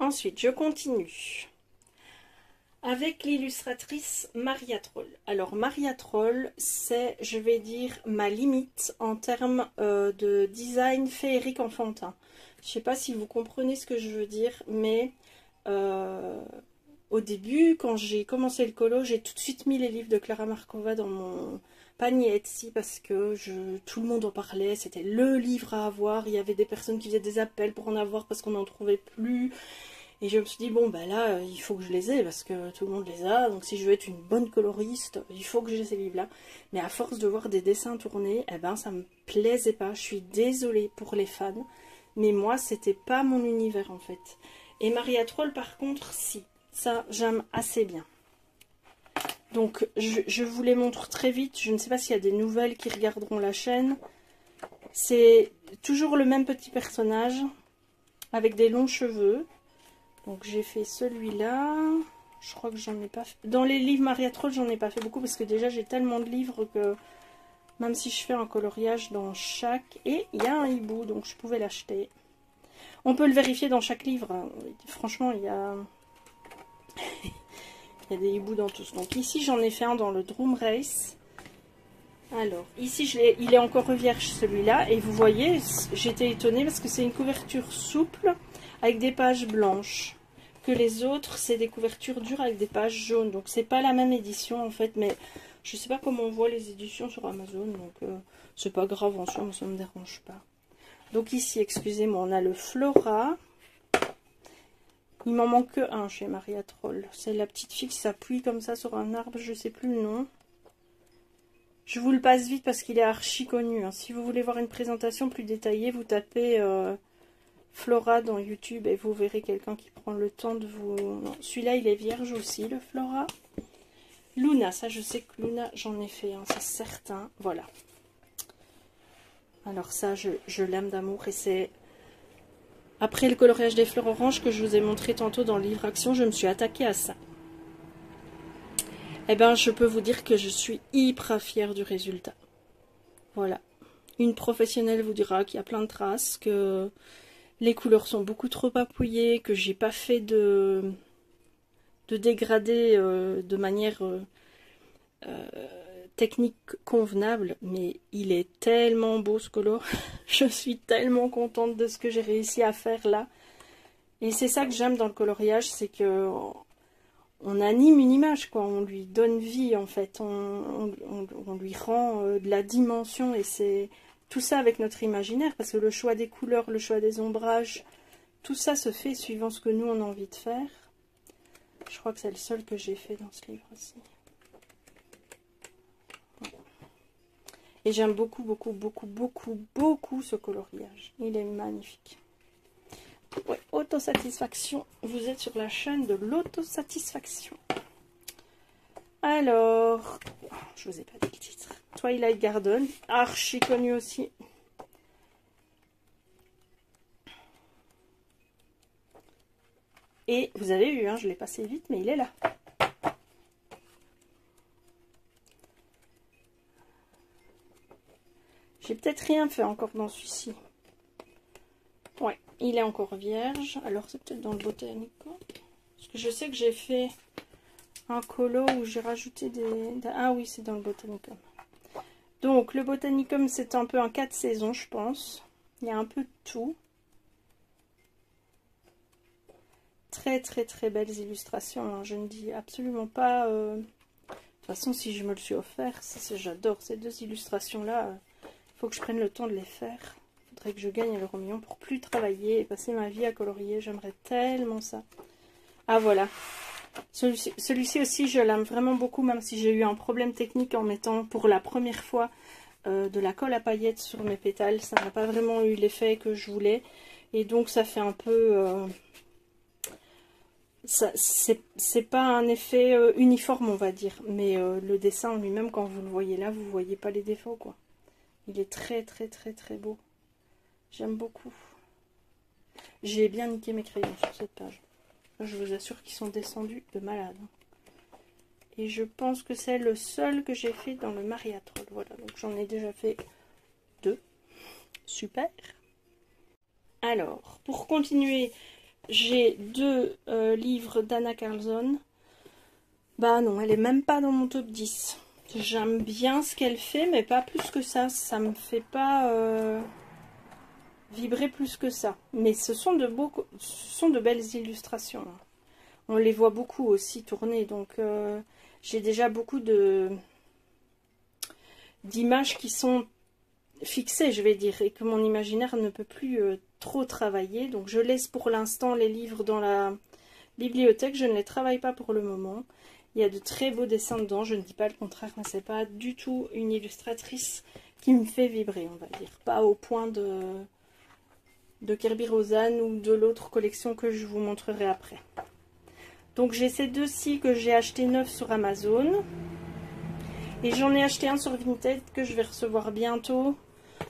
Ensuite, je continue avec l'illustratrice Maria Troll. Alors, Maria Troll, c'est, je vais dire, ma limite en termes de design féerique enfantin. Je ne sais pas si vous comprenez ce que je veux dire, mais au début, quand j'ai commencé le colo, j'ai tout de suite mis les livres de Clara Markova dans mon panier Etsy parce que tout le monde en parlait, c'était le livre à avoir. Il y avait des personnes qui faisaient des appels pour en avoir parce qu'on n'en trouvait plus. Et je me suis dit, bon, bah là, il faut que je les ai, parce que tout le monde les a. Donc si je veux être une bonne coloriste, il faut que j'ai ces livres-là. Mais à force de voir des dessins tournés, eh ben, ça me plaisait pas. Je suis désolée pour les fans. Mais moi, c'était pas mon univers, en fait. Et Maria Troll, par contre, si. Ça, j'aime assez bien. Donc, je vous les montre très vite. Je ne sais pas s'il y a des nouvelles qui regarderont la chaîne. C'est toujours le même petit personnage, avec des longs cheveux. Donc j'ai fait celui-là, je crois que j'en ai pas fait. Dans les livres Maria Troll, j'en ai pas fait beaucoup parce que déjà j'ai tellement de livres que même si je fais un coloriage dans chaque... Et il y a un hibou, donc je pouvais l'acheter. On peut le vérifier dans chaque livre. Franchement, il y a... il y a des hiboux dans tous. Donc ici j'en ai fait un dans le Drum Race. Alors, ici il est encore vierge celui-là. Et vous voyez, j'étais étonnée parce que c'est une couverture souple avec des pages blanches. Que les autres, c'est des couvertures dures avec des pages jaunes. Donc, c'est pas la même édition en fait. Mais je sais pas comment on voit les éditions sur Amazon. Donc, c'est pas grave en soi, mais ça me dérange pas. Donc, ici, excusez-moi, on a le Flora. Il m'en manque que un chez Maria Troll. C'est la petite fille qui s'appuie comme ça sur un arbre. Je sais plus le nom. Je vous le passe vite parce qu'il est archi connu. Hein. Si vous voulez voir une présentation plus détaillée, vous tapez Flora dans YouTube et vous verrez quelqu'un qui prend le temps de vous... Celui-là, il est vierge aussi, le Flora. Luna, ça je sais que Luna, j'en ai fait, hein, c'est certain. Voilà. Alors ça, je l'aime d'amour et c'est... Après le coloriage des fleurs oranges que je vous ai montré tantôt dans le livre Action, je me suis attaquée à ça. Eh bien, je peux vous dire que je suis hyper fière du résultat. Voilà. Une professionnelle vous dira qu'il y a plein de traces, que les couleurs sont beaucoup trop appuyées, que j'ai pas fait de dégradé de manière technique convenable, mais il est tellement beau ce colo. Je suis tellement contente de ce que j'ai réussi à faire là. Et c'est ça que j'aime dans le coloriage, c'est que on anime une image, quoi. On lui donne vie, en fait. On lui rend de la dimension. Et c'est tout ça avec notre imaginaire. Parce que le choix des couleurs, le choix des ombrages, tout ça se fait suivant ce que nous, on a envie de faire. Je crois que c'est le seul que j'ai fait dans ce livre aussi. Et j'aime beaucoup, beaucoup, beaucoup, beaucoup, beaucoup ce coloriage. Il est magnifique. Ouais, autosatisfaction. Vous êtes sur la chaîne de l'autosatisfaction. Alors, je vous ai pas dit le titre. Twilight Garden, archi connu aussi. Et vous avez vu, hein, je l'ai passé vite, mais il est là. J'ai peut-être rien fait encore dans celui-ci. Ouais, il est encore vierge. Alors c'est peut-être dans le Botanicum. Parce que je sais que j'ai fait un colo où j'ai rajouté des... Ah oui, c'est dans le Botanicum. Donc le Botanicum, c'est un peu un 4 saisons, je pense. Il y a un peu de tout. Très très très belles illustrations. Hein. Je ne dis absolument pas... De toute façon, si je me le suis offert, j'adore ces deux illustrations-là. Il faut que je prenne le temps de les faire. Il faudrait que je gagne à l'euro million pour plus travailler et passer ma vie à colorier. J'aimerais tellement ça. Ah voilà. Celui-ci aussi, je l'aime vraiment beaucoup, même si j'ai eu un problème technique en mettant pour la première fois de la colle à paillettes sur mes pétales. Ça n'a pas vraiment eu l'effet que je voulais. Et donc ça fait un peu... c'est pas un effet uniforme, on va dire. Mais le dessin en lui-même, quand vous le voyez là, vous voyez pas les défauts, quoi. Il est très très très très beau. J'aime beaucoup. J'ai bien niqué mes crayons sur cette page. Je vous assure qu'ils sont descendus de malade. Et je pense que c'est le seul que j'ai fait dans le Maria Troll. Voilà, donc j'en ai déjà fait 2. Super. Alors, pour continuer j'ai deux livres d'Anna Carlson. Bah non, elle est même pas dans mon top 10. J'aime bien ce qu'elle fait, mais pas plus que ça. Ça me fait pas vibrer plus que ça. Mais ce sont de belles illustrations. On les voit beaucoup aussi tourner, donc j'ai déjà beaucoup d'images qui sont fixées, je vais dire, et que mon imaginaire ne peut plus trop travailler. Donc je laisse pour l'instant les livres dans la bibliothèque, je ne les travaille pas pour le moment. Il y a de très beaux dessins dedans, je ne dis pas le contraire, mais c'est pas du tout une illustratrice qui me fait vibrer, on va dire. Pas au point de Kerby Rosanes ou de l'autre collection que je vous montrerai après. Donc j'ai ces deux-ci que j'ai acheté neufs sur Amazon. Et j'en ai acheté un sur Vinted que je vais recevoir bientôt.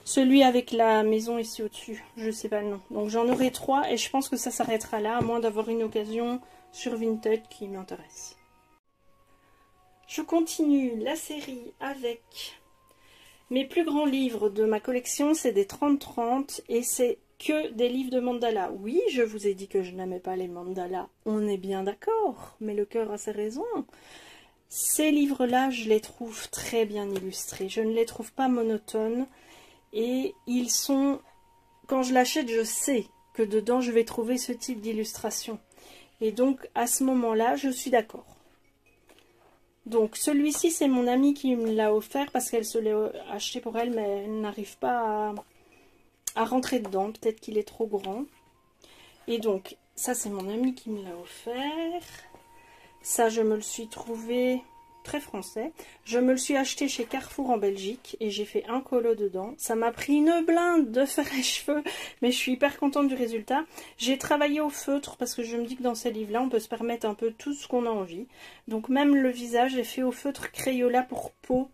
Celui avec la maison ici au-dessus, je sais pas le nom. Donc j'en aurai 3 et je pense que ça s'arrêtera là, à moins d'avoir une occasion sur Vinted qui m'intéresse. Je continue la série avec mes plus grands livres de ma collection, c'est des 30-30 et c'est que des livres de mandala. Oui, je vous ai dit que je n'aimais pas les mandalas, on est bien d'accord, mais le cœur a ses raisons. Ces livres-là, je les trouve très bien illustrés, je ne les trouve pas monotones et ils sont, quand je l'achète, je sais que dedans je vais trouver ce type d'illustration. Et donc à ce moment-là, je suis d'accord. Donc celui-ci, c'est mon amie qui me l'a offert parce qu'elle se l'est acheté pour elle, mais elle n'arrive pas à rentrer dedans. Peut-être qu'il est trop grand. Et donc, ça c'est mon amie qui me l'a offert. Ça, je me le suis trouvé très français. Je me le suis acheté chez Carrefour en Belgique et j'ai fait un colo dedans. Ça m'a pris une blinde de faire les cheveux, mais je suis hyper contente du résultat. J'ai travaillé au feutre parce que je me dis que dans ces livres-là, on peut se permettre un peu tout ce qu'on a envie. Donc même le visage est fait au feutre Crayola pour peau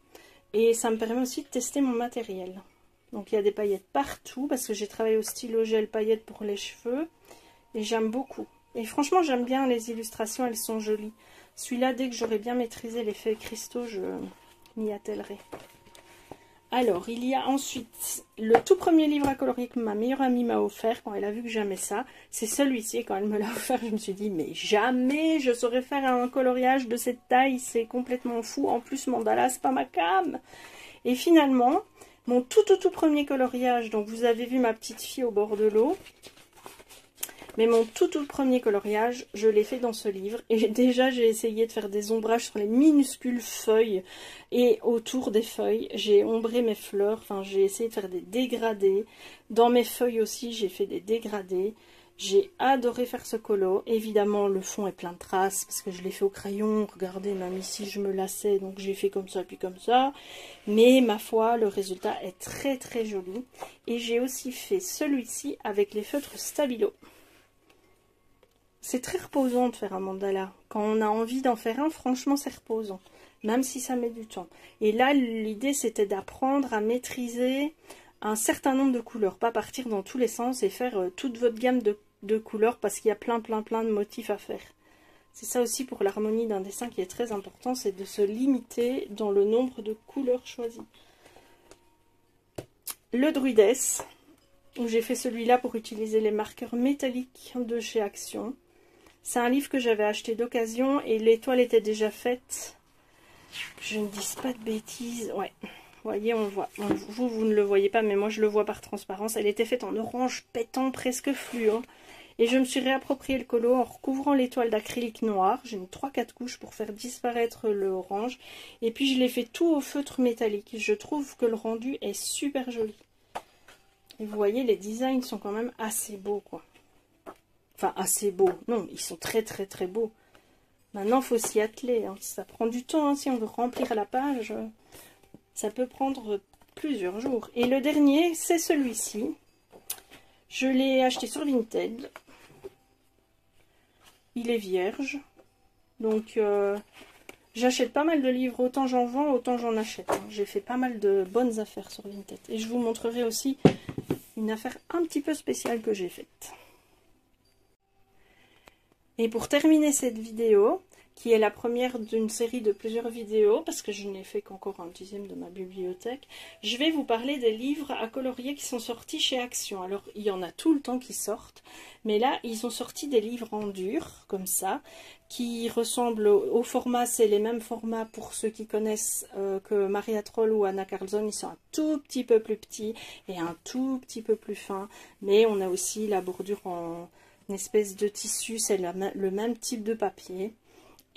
et ça me permet aussi de tester mon matériel. Donc il y a des paillettes partout parce que j'ai travaillé au stylo gel paillettes pour les cheveux et j'aime beaucoup. Et franchement, j'aime bien les illustrations, elles sont jolies. Celui-là, dès que j'aurai bien maîtrisé les feuilles cristaux, je m'y attellerai. Alors, il y a ensuite le tout premier livre à colorier que ma meilleure amie m'a offert quand elle a vu que j'aimais ça. C'est celui-ci. Quand elle me l'a offert, je me suis dit, mais jamais je saurais faire un coloriage de cette taille. C'est complètement fou. En plus, mandala, c'est pas ma came. Et finalement, mon tout premier coloriage, donc vous avez vu ma petite fille au bord de l'eau. Mais mon tout premier coloriage, je l'ai fait dans ce livre. Et déjà, j'ai essayé de faire des ombrages sur les minuscules feuilles. Et autour des feuilles, j'ai ombré mes fleurs. Enfin, j'ai essayé de faire des dégradés. Dans mes feuilles aussi, j'ai fait des dégradés. J'ai adoré faire ce colo. Évidemment, le fond est plein de traces parce que je l'ai fait au crayon. Regardez, même ici, je me lassais. Donc, j'ai fait comme ça, puis comme ça. Mais, ma foi, le résultat est très joli. Et j'ai aussi fait celui-ci avec les feutres Stabilo. C'est très reposant de faire un mandala. Quand on a envie d'en faire un, franchement, c'est reposant. Même si ça met du temps. Et là, l'idée, c'était d'apprendre à maîtriser un certain nombre de couleurs. Pas partir dans tous les sens et faire toute votre gamme de couleurs parce qu'il y a plein de motifs à faire. C'est ça aussi pour l'harmonie d'un dessin qui est très important, c'est de se limiter dans le nombre de couleurs choisies. Le Druidess, où j'ai fait celui-là pour utiliser les marqueurs métalliques de chez Action. C'est un livre que j'avais acheté d'occasion et l'étoile était déjà faite. Je ne dis pas de bêtises. Ouais, vous voyez, on voit. Vous ne le voyez pas, mais moi je le vois par transparence. Elle était faite en orange pétant, presque fluo. Et je me suis réapproprié le colo en recouvrant l'étoile d'acrylique noir. J'ai mis 3-4 couches pour faire disparaître le orange. Et puis je l'ai fait tout au feutre métallique. Je trouve que le rendu est super joli. Et vous voyez, les designs sont quand même assez beaux, quoi. Enfin, assez beaux. Non, ils sont très beaux. Maintenant, il faut s'y atteler. Hein. Ça prend du temps. Hein. Si on veut remplir la page, ça peut prendre plusieurs jours. Et le dernier, c'est celui-ci. Je l'ai acheté sur Vinted. Il est vierge. Donc, j'achète pas mal de livres. Autant j'en vends, autant j'en achète. Hein. J'ai fait pas mal de bonnes affaires sur Vinted. Et je vous montrerai aussi une affaire un petit peu spéciale que j'ai faite. Et pour terminer cette vidéo, qui est la première d'une série de plusieurs vidéos, parce que je n'ai fait qu'encore un dixième de ma bibliothèque, je vais vous parler des livres à colorier qui sont sortis chez Action. Alors, il y en a tout le temps qui sortent, mais là, ils ont sorti des livres en dur, comme ça, qui ressemblent au format, c'est les mêmes formats pour ceux qui connaissent que Maria Troll ou Anna Carlson, ils sont un tout petit peu plus petits et un tout petit peu plus fins, mais on a aussi la bordure en une espèce de tissu, c'est le même type de papier.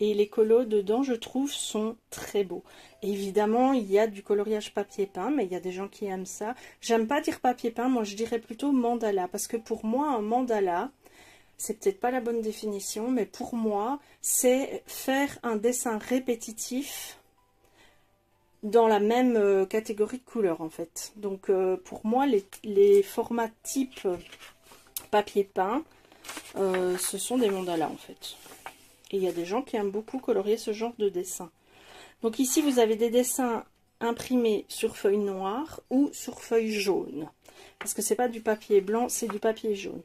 Et les colos dedans, je trouve, sont très beaux. Et évidemment, il y a du coloriage papier peint, mais il y a des gens qui aiment ça. J'aime pas dire papier peint, moi je dirais plutôt mandala. Parce que pour moi, un mandala, c'est peut-être pas la bonne définition, mais pour moi, c'est faire un dessin répétitif dans la même catégorie de couleurs, en fait. Donc pour moi, les formats type papier peint, ce sont des mandalas, en fait. Et il y a des gens qui aiment beaucoup colorier ce genre de dessin. Donc ici, vous avez des dessins imprimés sur feuille noire ou sur feuille jaune. Parce que c'est pas du papier blanc, c'est du papier jaune.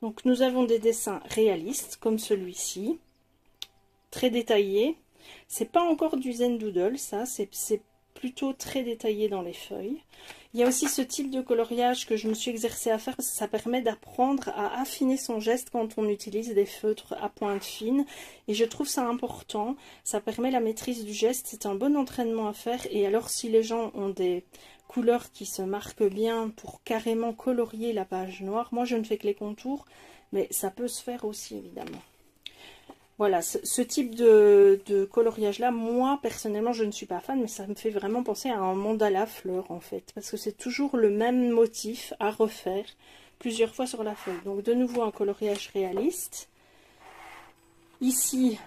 Donc nous avons des dessins réalistes, comme celui-ci. Très détaillés. C'est pas encore du Zen Doodle, ça. C'est plutôt très détaillé dans les feuilles. Il y a aussi ce type de coloriage que je me suis exercée à faire parce que ça permet d'apprendre à affiner son geste quand on utilise des feutres à pointe fine. Et je trouve ça important. Ça permet la maîtrise du geste. C'est un bon entraînement à faire. Et alors si les gens ont des couleurs qui se marquent bien pour carrément colorier la page noire, moi je ne fais que les contours, mais ça peut se faire aussi évidemment. Voilà, ce type de coloriage-là, moi, personnellement, je ne suis pas fan, mais ça me fait vraiment penser à un mandala fleur, en fait. Parce que c'est toujours le même motif à refaire plusieurs fois sur la feuille. Donc, de nouveau, un coloriage réaliste. Ici,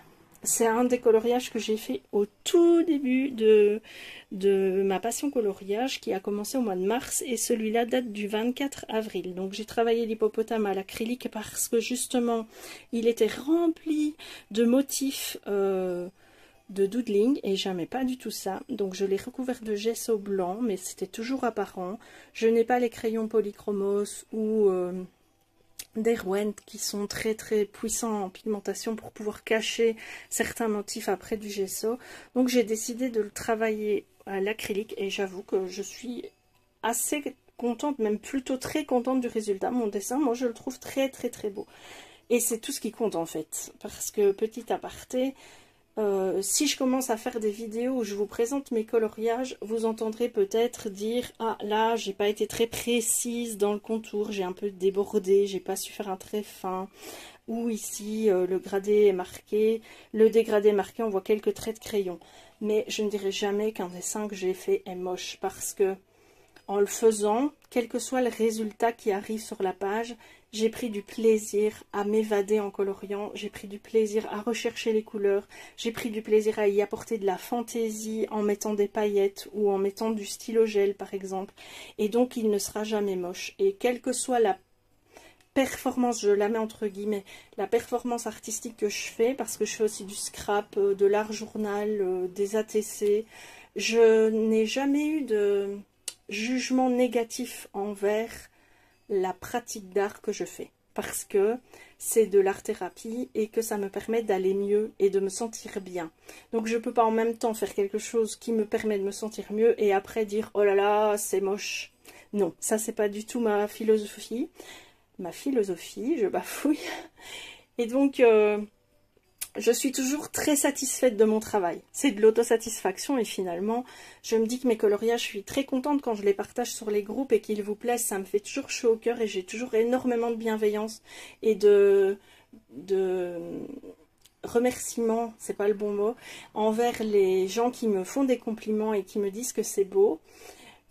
c'est un des coloriages que j'ai fait au tout début de ma passion coloriage qui a commencé au mois de mars et celui-là date du 24 avril. Donc j'ai travaillé l'hippopotame à l'acrylique parce que justement il était rempli de motifs de doodling et j'aimais pas du tout ça. Donc je l'ai recouvert de gesso blanc mais c'était toujours apparent. Je n'ai pas les crayons polychromos ou des Derwent qui sont très très puissants en pigmentation pour pouvoir cacher certains motifs après du gesso. Donc j'ai décidé de le travailler à l'acrylique et j'avoue que je suis assez contente, même plutôt très contente du résultat. Mon dessin, moi je le trouve très très très beau. Et c'est tout ce qui compte en fait, parce que petit aparté, si je commence à faire des vidéos où je vous présente mes coloriages, vous entendrez peut-être dire « Ah, là, j'ai pas été très précise dans le contour, j'ai un peu débordé, j'ai pas su faire un trait fin. » Ou ici, le gradé est marqué, le dégradé est marqué, on voit quelques traits de crayon. Mais je ne dirai jamais qu'un dessin que j'ai fait est moche, parce que en le faisant, quel que soit le résultat qui arrive sur la page, j'ai pris du plaisir à m'évader en coloriant, j'ai pris du plaisir à rechercher les couleurs, j'ai pris du plaisir à y apporter de la fantaisie en mettant des paillettes ou en mettant du stylo gel par exemple. Et donc il ne sera jamais moche. Et quelle que soit la performance, je la mets entre guillemets, la performance artistique que je fais, parce que je fais aussi du scrap, de l'art journal, des ATC, je n'ai jamais eu de jugement négatif envers la pratique d'art que je fais, parce que c'est de l'art-thérapie et que ça me permet d'aller mieux et de me sentir bien. Donc je peux pas en même temps faire quelque chose qui me permet de me sentir mieux et après dire oh là là c'est moche. Non, ça c'est pas du tout ma philosophie. Ma philosophie, je bafouille. Et donc je suis toujours très satisfaite de mon travail. C'est de l'autosatisfaction et finalement, je me dis que mes coloriages, je suis très contente quand je les partage sur les groupes et qu'ils vous plaisent. Ça me fait toujours chaud au cœur et j'ai toujours énormément de bienveillance et de remerciements, c'est pas le bon mot, envers les gens qui me font des compliments et qui me disent que c'est beau.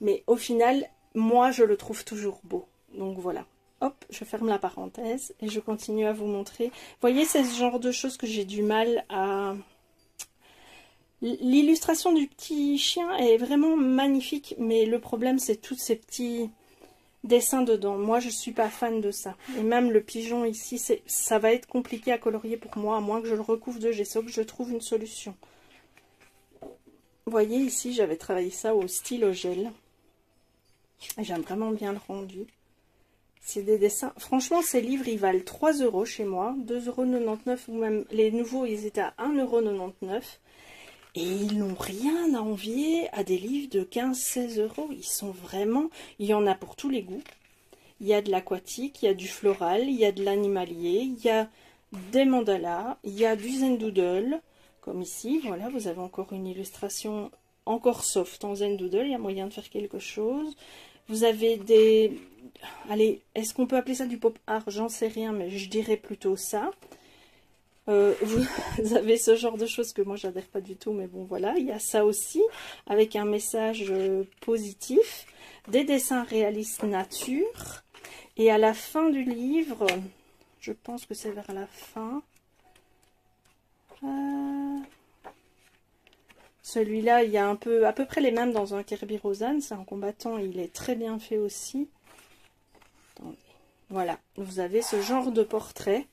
Mais au final, moi, je le trouve toujours beau. Donc voilà. Hop, je ferme la parenthèse et je continue à vous montrer. Vous voyez, c'est ce genre de choses que j'ai du mal à... L'illustration du petit chien est vraiment magnifique, mais le problème, c'est tous ces petits dessins dedans. Moi, je suis pas fan de ça. Et même le pigeon ici, ça va être compliqué à colorier pour moi, à moins que je le recouvre de gesso, que je trouve une solution. Vous voyez, ici, j'avais travaillé ça au stylo gel. J'aime vraiment bien le rendu. C'est des dessins. Franchement, ces livres, ils valent 3 € chez moi. 2,99 € ou même les nouveaux, ils étaient à 1,99 €. Et ils n'ont rien à envier à des livres de 15-16 €. Ils sont vraiment... Il y en a pour tous les goûts. Il y a de l'aquatique, il y a du floral, il y a de l'animalier, il y a des mandalas, il y a du zen doodle. Comme ici, voilà, vous avez encore une illustration encore soft en zen doodle. Il y a moyen de faire quelque chose. Vous avez des... Allez, est-ce qu'on peut appeler ça du pop art? J'en sais rien, mais je dirais plutôt ça. Vous avez ce genre de choses que moi j'adhère pas du tout, mais bon voilà, il y a ça aussi, avec un message positif, des dessins réalistes nature, et à la fin du livre, je pense que c'est vers la fin, celui-là, il y a un peu, à peu près les mêmes dans un Kerby Rosanne, c'est un combattant, il est très bien fait aussi. Attendez. Voilà, vous avez ce genre de portrait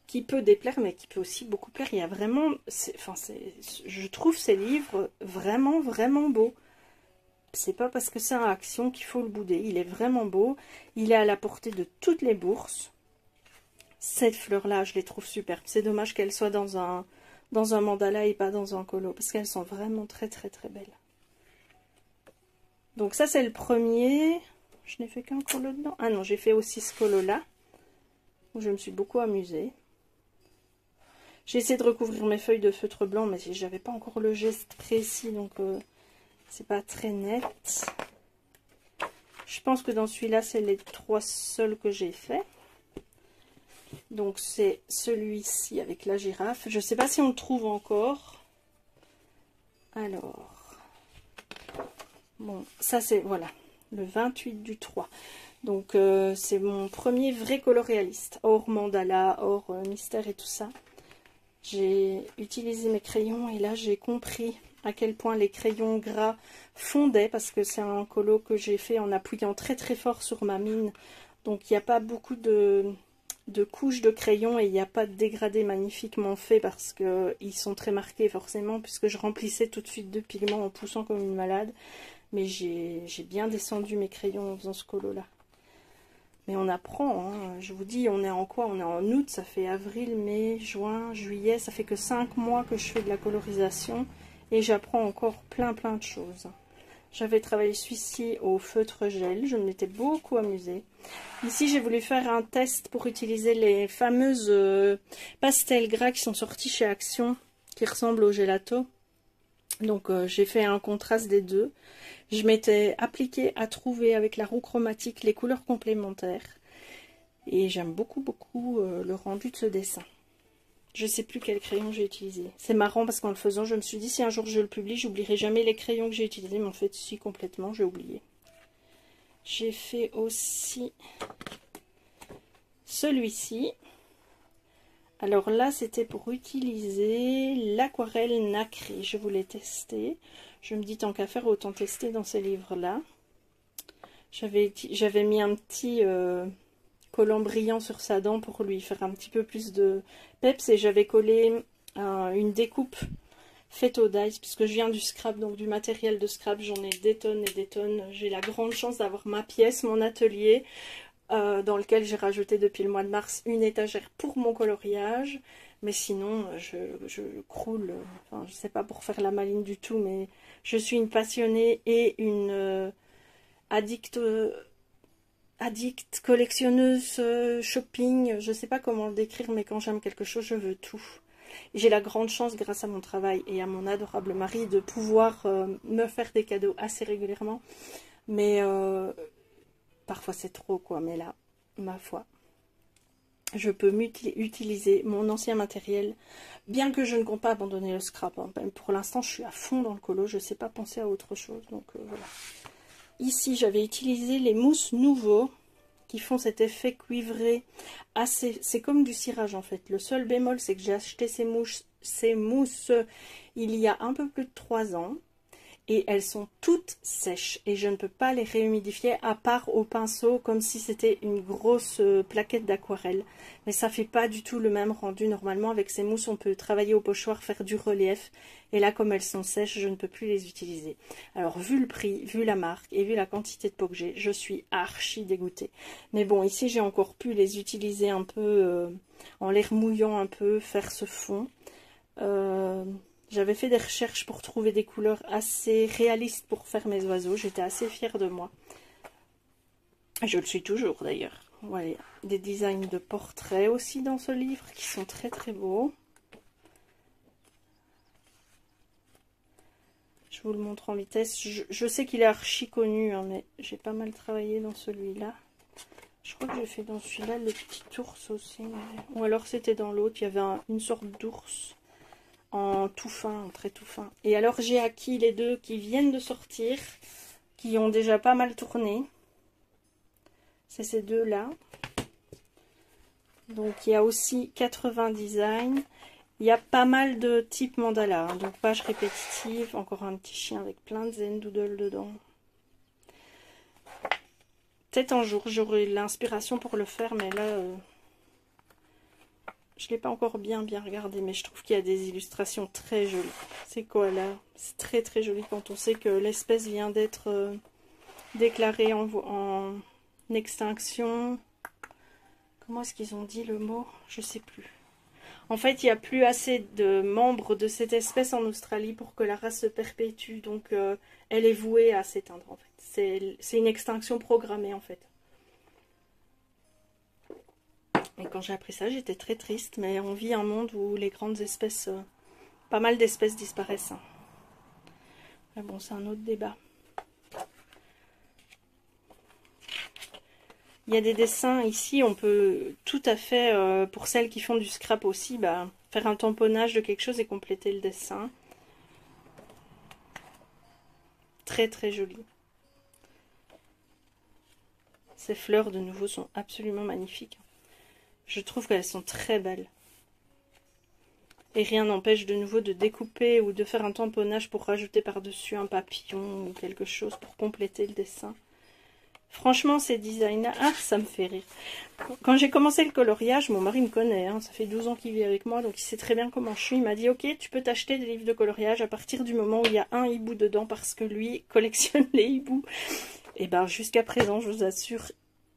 qui peut déplaire, mais qui peut aussi beaucoup plaire. Il y a vraiment, je trouve ces livres vraiment, vraiment beaux. C'est pas parce que c'est un action qu'il faut le bouder. Il est vraiment beau. Il est à la portée de toutes les bourses. Cette fleur-là, je les trouve superbes. C'est dommage qu'elle soit dans un mandala et pas dans un colo, parce qu'elles sont vraiment très, très, très belles. Donc ça, c'est le premier. Je n'ai fait qu'un colo dedans. Ah non, j'ai fait aussi ce colo-là, où je me suis beaucoup amusée. J'ai essayé de recouvrir mes feuilles de feutre blanc, mais j'avais pas encore le geste précis, donc c'est pas très net. Je pense que dans celui-là, c'est les 3 seuls que j'ai fait. Donc c'est celui-ci avec la girafe. Je sais pas si on le trouve encore. Alors, bon, ça c'est, voilà, le 28 du 3. Donc c'est mon premier vrai coloréaliste, hors mandala, hors mystère et tout ça. J'ai utilisé mes crayons et là j'ai compris à quel point les crayons gras fondaient, parce que c'est un colo que j'ai fait en appuyant très très fort sur ma mine. Donc il n'y a pas beaucoup de couches de crayons et il n'y a pas de dégradé magnifiquement fait, parce qu'ils sont très marqués forcément, puisque je remplissais tout de suite de pigments en poussant comme une malade. Mais j'ai bien descendu mes crayons en faisant ce colo là. Mais on apprend, hein. Je vous dis, on est en quoi? On est en août, ça fait avril, mai, juin, juillet, ça fait que 5 mois que je fais de la colorisation et j'apprends encore plein de choses. J'avais travaillé celui-ci au feutre gel, je m'étais beaucoup amusée. Ici, j'ai voulu faire un test pour utiliser les fameuses pastels gras qui sont sortis chez Action, qui ressemblent au gelato. Donc j'ai fait un contraste des deux. Je m'étais appliquée à trouver avec la roue chromatique les couleurs complémentaires. Et j'aime beaucoup le rendu de ce dessin. Je ne sais plus quel crayon j'ai utilisé. C'est marrant parce qu'en le faisant, je me suis dit si un jour je le publie, j'oublierai jamais les crayons que j'ai utilisés. Mais en fait, si complètement, j'ai oublié. J'ai fait aussi celui-ci. Alors là, c'était pour utiliser l'aquarelle nacrée. Je voulais tester. Je me dis, tant qu'à faire, autant tester dans ces livres-là. J'avais mis un petit collant brillant sur sa dent pour lui faire un petit peu plus de peps. Et j'avais collé une découpe faite au dies, puisque je viens du scrap, donc du matériel de scrap. J'en ai des tonnes et des tonnes. J'ai la grande chance d'avoir ma pièce, mon atelier, dans lequel j'ai rajouté depuis le mois de mars une étagère pour mon coloriage. Mais sinon, je croule, enfin, je sais pas pour faire la maline du tout, mais je suis une passionnée et une addict collectionneuse, shopping, je sais pas comment le décrire, mais quand j'aime quelque chose, je veux tout. J'ai la grande chance, grâce à mon travail et à mon adorable mari, de pouvoir me faire des cadeaux assez régulièrement. Mais parfois c'est trop, quoi. Mais là, ma foi, je peux utiliser mon ancien matériel, bien que je ne compte pas abandonner le scrap. Hein. Pour l'instant, je suis à fond dans le colo, je ne sais pas penser à autre chose. Donc voilà. Ici, j'avais utilisé les mousses nouveaux qui font cet effet cuivré. C'est comme du cirage en fait. Le seul bémol, c'est que j'ai acheté ces mousses il y a un peu plus de 3 ans. et elles sont toutes sèches et je ne peux pas les réhumidifier à part au pinceau comme si c'était une grosse plaquette d'aquarelle. Mais ça fait pas du tout le même rendu. Normalement avec ces mousses on peut travailler au pochoir, faire du relief, et là comme elles sont sèches je ne peux plus les utiliser. Alors vu le prix, vu la marque et vu la quantité de pot que j'ai, je suis archi dégoûtée. Mais bon, ici j'ai encore pu les utiliser un peu en les remouillant un peu, faire ce fond. J'avais fait des recherches pour trouver des couleurs assez réalistes pour faire mes oiseaux. J'étais assez fière de moi. Je le suis toujours d'ailleurs. Voilà, des designs de portraits aussi dans ce livre qui sont très très beaux. Je vous le montre en vitesse. Je sais qu'il est archi connu, hein, mais j'ai pas mal travaillé dans celui-là. Je crois que j'ai fait dans celui-là le petit ours aussi. Ou alors c'était dans l'autre, il y avait une sorte d'ours. En tout fin, en très tout fin. Et alors j'ai acquis les deux qui viennent de sortir, qui ont déjà pas mal tourné. C'est ces deux-là. Donc il y a aussi 80 designs. Il y a pas mal de types mandala, hein, donc pages répétitives. Encore un petit chien avec plein de zen doodle dedans. Peut-être un jour j'aurai l'inspiration pour le faire, mais là... je ne l'ai pas encore bien regardé, mais je trouve qu'il y a des illustrations très jolies. C'est quoi là? C'est très très joli quand on sait que l'espèce vient d'être déclarée en extinction. Comment est-ce qu'ils ont dit le mot? Je sais plus. En fait, il n'y a plus assez de membres de cette espèce en Australie pour que la race se perpétue. Donc, elle est vouée à s'éteindre en fait. C'est une extinction programmée en fait. Et quand j'ai appris ça, j'étais très triste, mais on vit un monde où les grandes espèces, pas mal d'espèces disparaissent. Hein. Mais bon, c'est un autre débat. Il y a des dessins ici, on peut tout à fait, pour celles qui font du scrap aussi, bah, faire un tamponnage de quelque chose et compléter le dessin. Très très joli. Ces fleurs de nouveau sont absolument magnifiques. Je trouve qu'elles sont très belles. Et rien n'empêche de nouveau de découper ou de faire un tamponnage pour rajouter par-dessus un papillon ou quelque chose pour compléter le dessin. Franchement, ces designs-là, ah, ça me fait rire. Quand j'ai commencé le coloriage, mon mari me connaît, hein, ça fait 12 ans qu'il vit avec moi, donc il sait très bien comment je suis. Il m'a dit, ok, tu peux t'acheter des livres de coloriage à partir du moment où il y a un hibou dedans, parce que lui collectionne les hiboux. Et ben jusqu'à présent, je vous assure,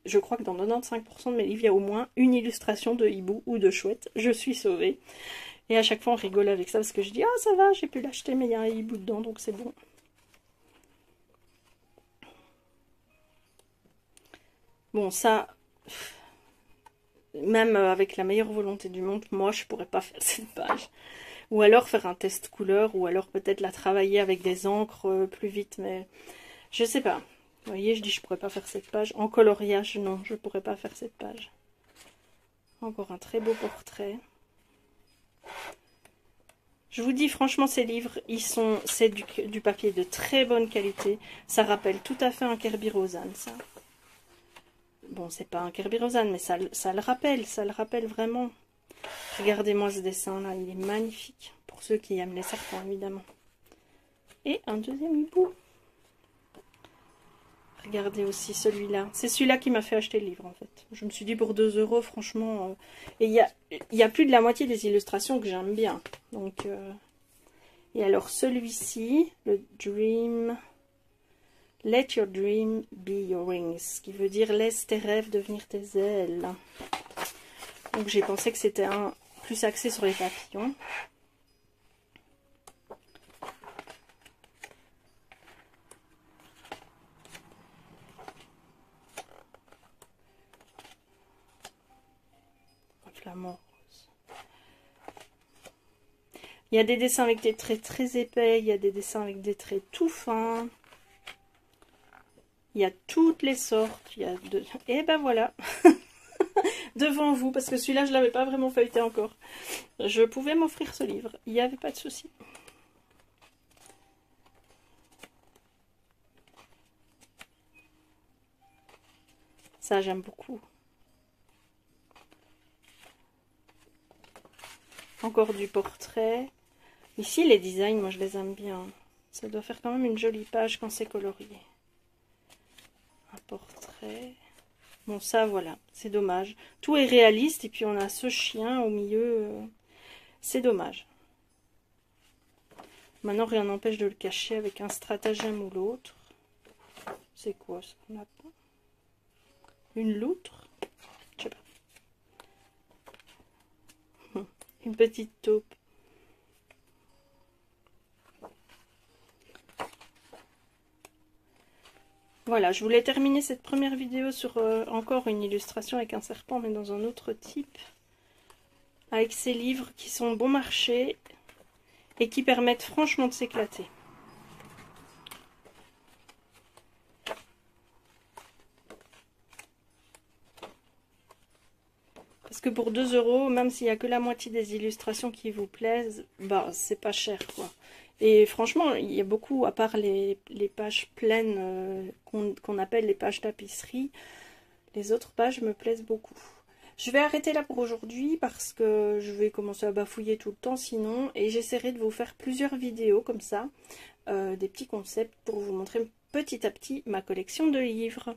je crois que dans 95% de mes livres, il y a au moins une illustration de hibou ou de chouette. Je suis sauvée. Et à chaque fois, on rigole avec ça parce que je dis, ah ça va, j'ai pu l'acheter, mais il y a un hibou dedans, donc c'est bon. Bon, ça, même avec la meilleure volonté du monde, moi, je pourrais pas faire cette page. Ou alors faire un test couleur, ou alors peut-être la travailler avec des encres plus vite, mais je sais pas. Vous voyez, je dis je pourrais pas faire cette page. En coloriage, non, je pourrais pas faire cette page. Encore un très beau portrait. Je vous dis franchement, ces livres, c'est du papier de très bonne qualité. Ça rappelle tout à fait un Kerby Rosan, ça. Bon, c'est pas un Kerby Rosan, mais ça le rappelle vraiment. Regardez-moi ce dessin-là, il est magnifique. Pour ceux qui aiment les serpents, évidemment. Et un deuxième hibou. Regardez aussi celui-là. C'est celui-là qui m'a fait acheter le livre, en fait. Je me suis dit, pour 2 €, franchement... Et il y a plus de la moitié des illustrations que j'aime bien. Donc... Et alors, celui-ci, le Dream... Let your dream be your wings. Ce qui veut dire, laisse tes rêves devenir tes ailes. Donc, j'ai pensé que c'était un plus axé sur les papillons. Flamant rose. Il y a des dessins avec des traits très épais, il y a des dessins avec des traits tout fins. Il y a toutes les sortes. Et ben voilà. Devant vous, parce que celui-là, je ne l'avais pas vraiment feuilleté encore. Je pouvais m'offrir ce livre. Il n'y avait pas de souci. Ça, j'aime beaucoup. Encore du portrait. Ici, les designs, moi, je les aime bien. Ça doit faire quand même une jolie page quand c'est colorié. Un portrait. Bon, ça, voilà, c'est dommage. Tout est réaliste et puis on a ce chien au milieu. C'est dommage. Maintenant, rien n'empêche de le cacher avec un stratagème ou l'autre. C'est quoi ça? Une loutre? Je sais pas. Une petite taupe. Voilà, je voulais terminer cette première vidéo sur encore une illustration avec un serpent, mais dans un autre type. Avec ces livres qui sont bon marché et qui permettent franchement de s'éclater. Parce que pour 2 €, même s'il n'y a que la moitié des illustrations qui vous plaisent, bah c'est pas cher quoi. Et franchement, il y a beaucoup, à part les pages pleines qu'on appelle les pages tapisserie, les autres pages me plaisent beaucoup. Je vais arrêter là pour aujourd'hui parce que je vais commencer à bafouiller tout le temps sinon. Et j'essaierai de vous faire plusieurs vidéos comme ça, des petits concepts pour vous montrer petit à petit ma collection de livres.